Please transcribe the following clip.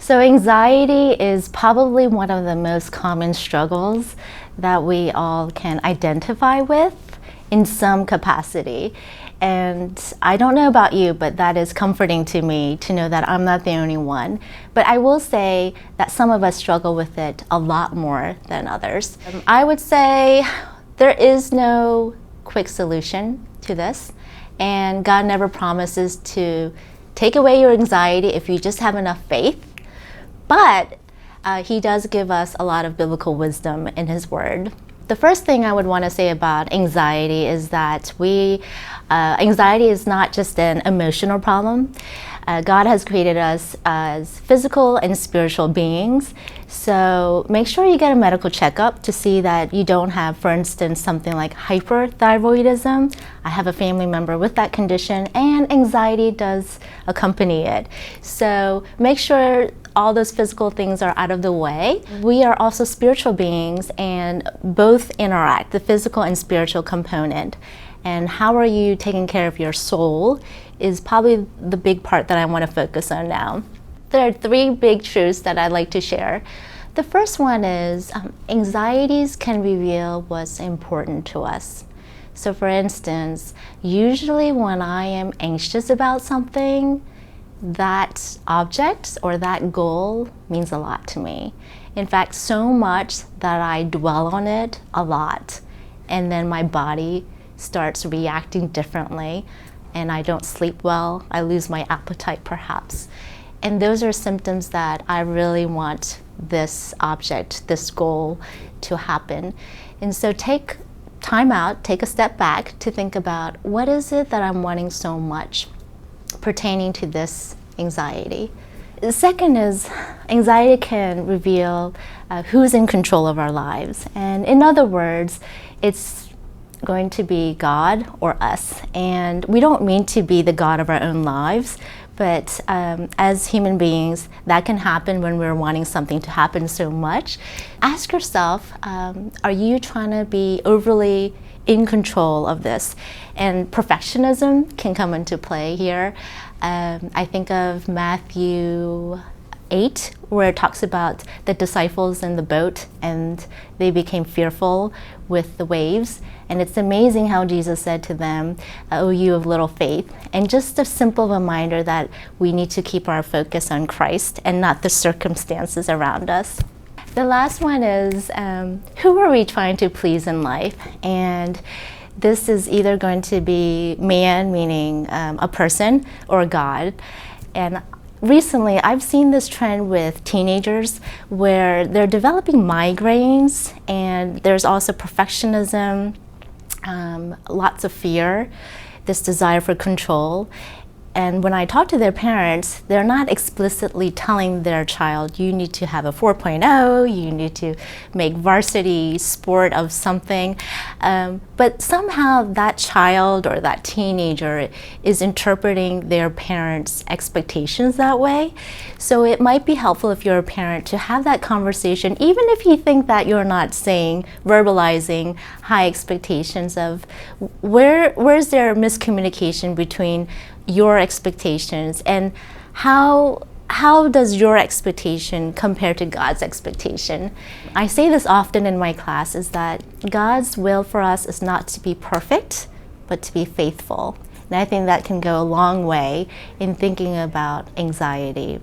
So anxiety is probably one of the most common struggles that we all can identify with in some capacity. And I don't know about you, but that is comforting to me to know that I'm not the only one. But I will say that some of us struggle with it a lot more than others. I would say there is no quick solution to this, and God never promises to take away your anxiety if you just have enough faith. But He does give us a lot of biblical wisdom in His Word. The first thing I would want to say about anxiety is that anxiety is not just an emotional problem. God has created us as physical and spiritual beings. So make sure you get a medical checkup to see that you don't have, for instance, something like hyperthyroidism. I have a family member with that condition, and anxiety does accompany it. So make sure all those physical things are out of the way. We are also spiritual beings, and both interact, the physical and spiritual component. And how are you taking care of your soul is probably the big part that I want to focus on now. There are three big truths that I'd like to share. The first one is anxieties can reveal what's important to us. So for instance, usually when I am anxious about something, that object or that goal means a lot to me. In fact, so much that I dwell on it a lot, and then my body starts reacting differently, and I don't sleep well. I lose my appetite perhaps. And those are symptoms that I really want this object, this goal to happen. And so take time out, take a step back to think about what is it that I'm wanting so much pertaining to this anxiety. The second is anxiety can reveal who's in control of our lives. And in other words, it's going to be God or us. And we don't mean to be the God of our own lives, but as human beings, that can happen when we're wanting something to happen so much. Ask yourself, are you trying to be overly in control of this? And perfectionism can come into play here. I think of Matthew 8, where it talks about the disciples in the boat and they became fearful with the waves. And it's amazing how Jesus said to them, "Oh, you of little faith." And just a simple reminder that we need to keep our focus on Christ and not the circumstances around us. The last one is, who are we trying to please in life? And this is either going to be man, meaning a person, or God. And recently, I've seen this trend with teenagers where they're developing migraines, and there's also perfectionism, lots of fear, this desire for control. And when I talk to their parents, they're not explicitly telling their child, you need to have a 4.0, you need to make varsity sport of something. But somehow that child or that teenager is interpreting their parents' expectations that way. So it might be helpful if you're a parent to have that conversation, even if you think that you're not verbalizing high expectations of where's there miscommunication between your expectations, and how does your expectation compare to God's expectation? I say this often in my class, is that God's will for us is not to be perfect, but to be faithful. And I think that can go a long way in thinking about anxiety.